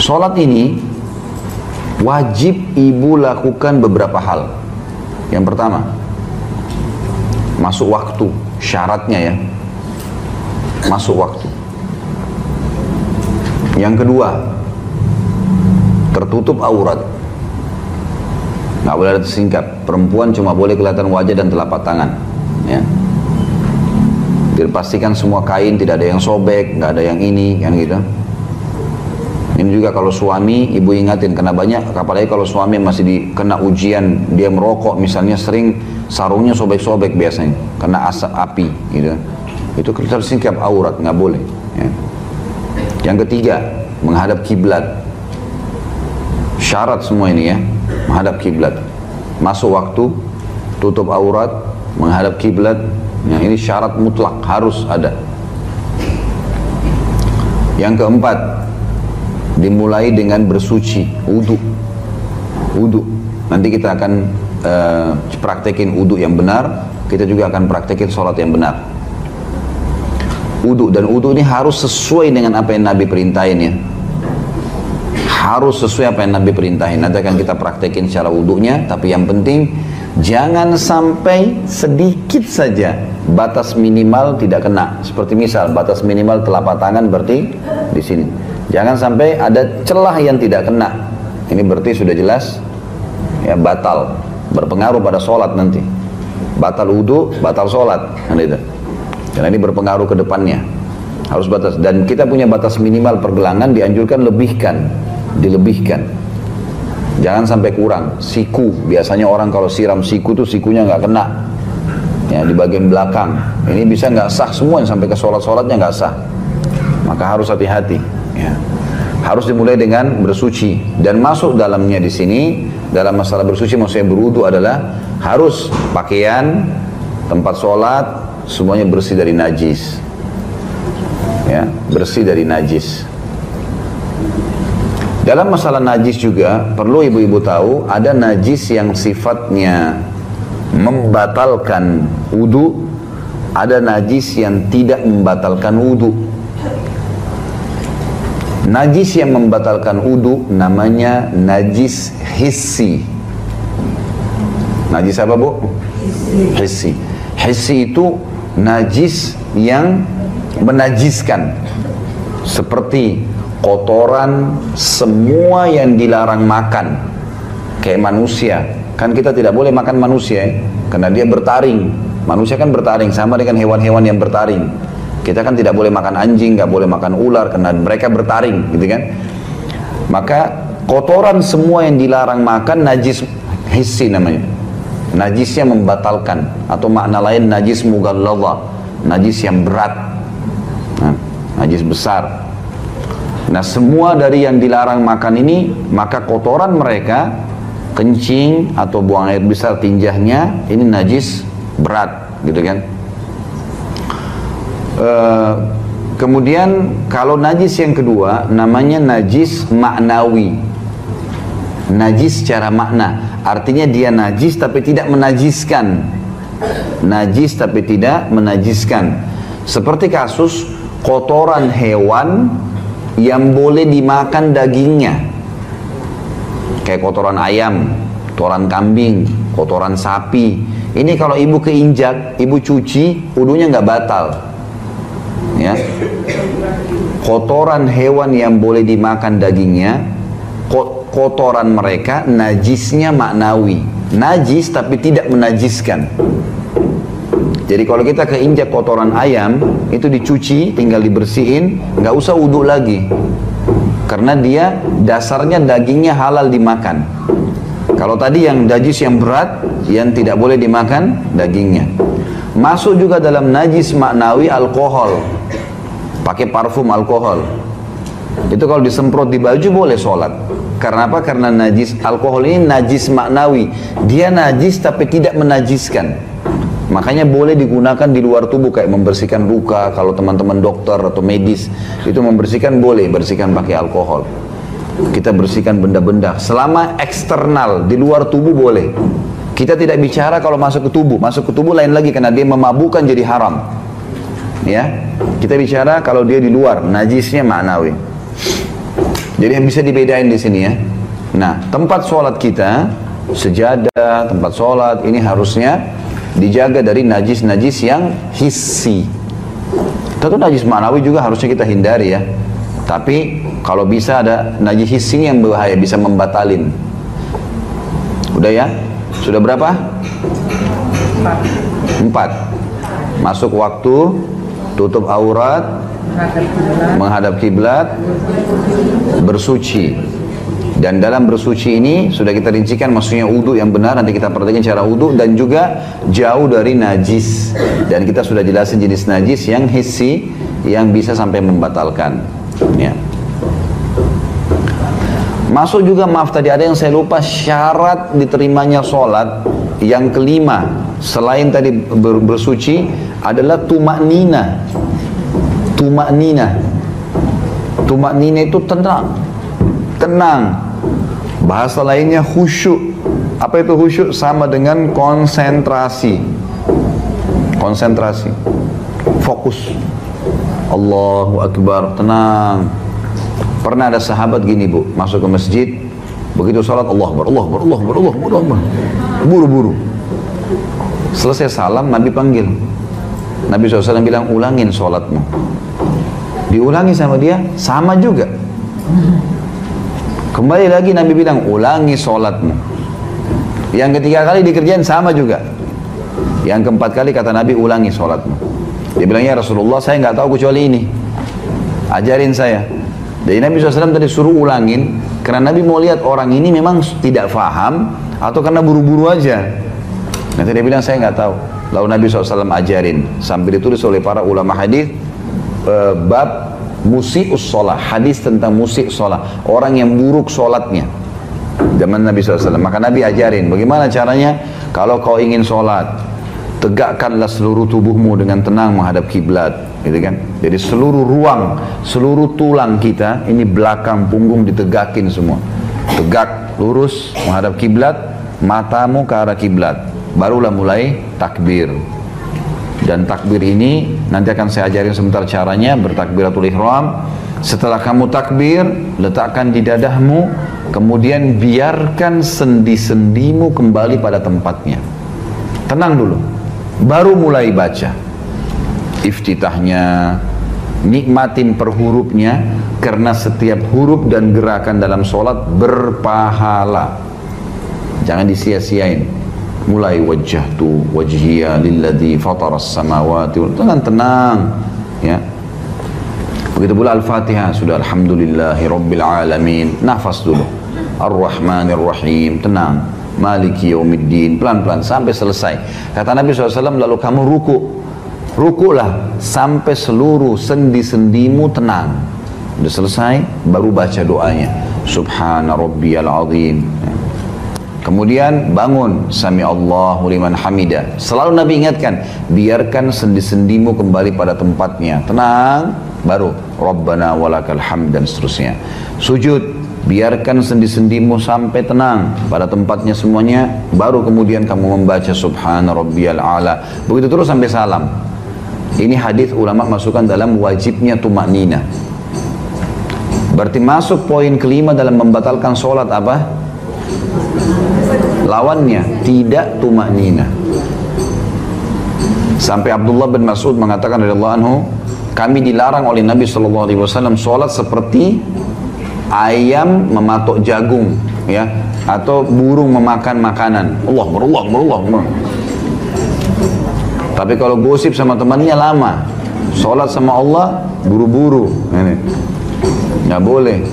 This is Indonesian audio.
Sholat ini wajib ibu lakukan beberapa hal. Yang pertama, masuk waktu, syaratnya ya, masuk waktu. Yang kedua, tertutup aurat, nggak boleh ada tersingkap. Perempuan cuma boleh kelihatan wajah dan telapak tangan, ya. Dipastikan semua kain, tidak ada yang sobek, nggak ada yang ini, kan gitu. Ini juga kalau suami, ibu ingatin, karena banyak, apalagi kalau suami masih kena ujian, dia merokok misalnya, sering sarungnya sobek-sobek biasanya, kena asap api, gitu. Itu tersingkap aurat, nggak boleh. Ya. Yang ketiga, menghadap kiblat. Syarat semua ini ya, menghadap kiblat. Masuk waktu, tutup aurat, menghadap kiblat. Nah, ini syarat mutlak, harus ada. Yang keempat, dimulai dengan bersuci, wudu. Wudu. Nanti kita akan praktekin wudu yang benar, kita juga akan praktekin sholat yang benar. Wudu, dan wudu ini harus sesuai dengan apa yang Nabi perintahin ya. Harus sesuai apa yang Nabi perintahin. Nanti akan kita praktekin secara wudunya, tapi yang penting jangan sampai sedikit saja batas minimal tidak kena. Seperti misal batas minimal telapak tangan, berarti di sini. Jangan sampai ada celah yang tidak kena. Ini berarti sudah jelas ya, batal, berpengaruh pada sholat nanti. Batal wudu, batal sholat, kan itu. Karena ini berpengaruh ke depannya. Harus batas, dan kita punya batas minimal pergelangan, dianjurkan dilebihkan. Jangan sampai kurang. Siku, biasanya orang kalau siram siku tuh sikunya nggak kena. Ya, di bagian belakang. Ini bisa nggak sah semua, sampai ke sholatnya nggak sah. Maka harus hati-hati. Ya. Harus dimulai dengan bersuci, dan masuk dalamnya di sini dalam masalah bersuci, maksudnya berwudu adalah harus pakaian, tempat sholat semuanya bersih dari najis. Ya, bersih dari najis. Dalam masalah najis juga perlu ibu-ibu tahu, ada najis yang sifatnya membatalkan wudu, ada najis yang tidak membatalkan wudu. Najis yang membatalkan wudu namanya najis hissi. Najis apa bu? Hissi. Hissi itu najis yang menajiskan, seperti kotoran, semua yang dilarang makan. Kayak manusia, kan kita tidak boleh makan manusia ya, karena dia bertaring. Manusia kan bertaring, sama dengan hewan-hewan yang bertaring. Kita kan tidak boleh makan anjing, nggak boleh makan ular, karena mereka bertaring, gitu kan. Maka kotoran semua yang dilarang makan najis hissi namanya. Najisnya membatalkan, atau makna lain najis mughalladha, najis yang berat, nah, najis besar. Nah, semua dari yang dilarang makan ini, maka kotoran mereka, kencing atau buang air besar tinjahnya, ini najis berat, gitu kan. Kemudian kalau najis yang kedua namanya najis maknawi. Najis secara makna, artinya dia najis tapi tidak menajiskan. Najis tapi tidak menajiskan. Seperti kasus kotoran hewan yang boleh dimakan dagingnya, kayak kotoran ayam, kotoran kambing, kotoran sapi. Ini kalau ibu keinjak, ibu cuci, wudunya nggak batal. Ya, kotoran hewan yang boleh dimakan dagingnya, kotoran mereka najisnya maknawi, najis tapi tidak menajiskan. Jadi kalau kita keinjak kotoran ayam, itu dicuci, tinggal dibersihin, nggak usah wudu lagi, karena dia dasarnya dagingnya halal dimakan. Kalau tadi yang najis yang berat, yang tidak boleh dimakan dagingnya. Masuk juga dalam najis maknawi alkohol. Pakai parfum alkohol. Itu kalau disemprot di baju boleh sholat. Karena apa? Karena najis alkohol ini najis maknawi. Dia najis tapi tidak menajiskan. Makanya boleh digunakan di luar tubuh, kayak membersihkan luka. Kalau teman-teman dokter atau medis itu membersihkan, boleh bersihkan pakai alkohol. Kita bersihkan benda-benda selama eksternal, di luar tubuh boleh. Kita tidak bicara kalau masuk ke tubuh. Masuk ke tubuh lain lagi, karena dia memabukkan jadi haram. Ya, kita bicara kalau dia di luar, najisnya maknawi. Jadi yang bisa dibedain di sini ya. Nah, tempat sholat kita, sejadah, tempat sholat ini harusnya dijaga dari najis-najis yang hissi. Tentu najis ma'nawi juga harusnya kita hindari ya. Tapi kalau bisa ada najis hissi yang berbahaya, bisa membatalin. Udah ya? Sudah berapa? 4. Masuk waktu, tutup aurat, menghadap kiblat, bersuci. Dan dalam bersuci ini sudah kita rincikan maksudnya wudu yang benar, nanti kita perhatikan cara wudu, dan juga jauh dari najis. Dan kita sudah jelasin jenis najis yang hissi yang bisa sampai membatalkan. Ya. Masuk juga, maaf tadi ada yang saya lupa, syarat diterimanya sholat yang kelima selain tadi bersuci adalah tumaknina. Tumaknina itu tenang. Bahasa lainnya khusyuk. Apa itu khusyuk? Sama dengan konsentrasi. Fokus. Allahu Akbar, tenang. Pernah ada sahabat gini bu, masuk ke masjid, begitu sholat Allah Akbar, buru-buru. Selesai salam, Nabi panggil. Nabi SAW bilang, ulangin sholatmu. Diulangi sama dia, sama juga. Kembali lagi Nabi bilang, ulangi sholatmu. Yang ketiga kali dikerjain sama juga. Yang keempat kali kata Nabi, ulangi sholatmu. Dia bilang, ya Rasulullah, saya nggak tahu kecuali ini. Ajarin saya. Jadi Nabi SAW tadi suruh ulangin, karena Nabi mau lihat orang ini memang tidak faham, atau karena buru-buru aja. Nanti dia bilang, saya nggak tahu. Lalu Nabi SAW ajarin, sambil ditulis oleh para ulama hadis, bab musi'us sholat, hadis tentang musik sholat, orang yang buruk sholatnya. Zaman Nabi SAW, maka Nabi ajarin, bagaimana caranya, kalau kau ingin sholat, tegakkanlah seluruh tubuhmu dengan tenang menghadap kiblat. Gitu kan? Jadi seluruh ruang, seluruh tulang kita, ini belakang punggung ditegakin semua. Tegak, lurus, menghadap kiblat, matamu ke arah kiblat. Barulah mulai takbir. Dan takbir ini nanti akan saya ajarin sebentar caranya, bertakbiratul ihram. Setelah kamu takbir, letakkan di dadahmu, kemudian biarkan sendi-sendimu kembali pada tempatnya. Tenang dulu, baru mulai baca. Iftitahnya, nikmatin per hurufnya, karena setiap huruf dan gerakan dalam sholat berpahala. Jangan disia-siain. Mulai wajjahtu wajhiya lilladzi fataras samawati, tenang, ya. Begitu pula Al-Fatihah, sudah alhamdulillahi rabbil alamin, nafas dulu. Ar-Rahmanir Rahim, tenang. Maliki yaumiddin, pelan-pelan sampai selesai. Kata Nabi SAW, lalu kamu rukulah sampai seluruh sendi-sendimu tenang. Sudah selesai, baru baca doanya. Subhana rabbiyal azim. Kemudian bangun, sami Allahu liman hamidah. Selalu Nabi ingatkan, biarkan sendi-sendimu kembali pada tempatnya. Tenang, baru Rabbana walakal hamd dan seterusnya. Sujud, biarkan sendi-sendimu sampai tenang pada tempatnya semuanya, baru kemudian kamu membaca Subhana rabbiyal a'la. Begitu terus sampai salam. Ini hadis ulama masukkan dalam wajibnya tumaknina. Berarti masuk poin kelima dalam membatalkan sholat apa? Lawannya, tidak tumaknina. Sampai Abdullah bin Mas'ud mengatakan radhiyallahu anhu, kami dilarang oleh Nabi SAW sholat seperti ayam mematok jagung, ya, atau burung memakan makanan. Allah. Tapi kalau gosip sama temannya lama, sholat sama Allah buru-buru, ini nggak boleh.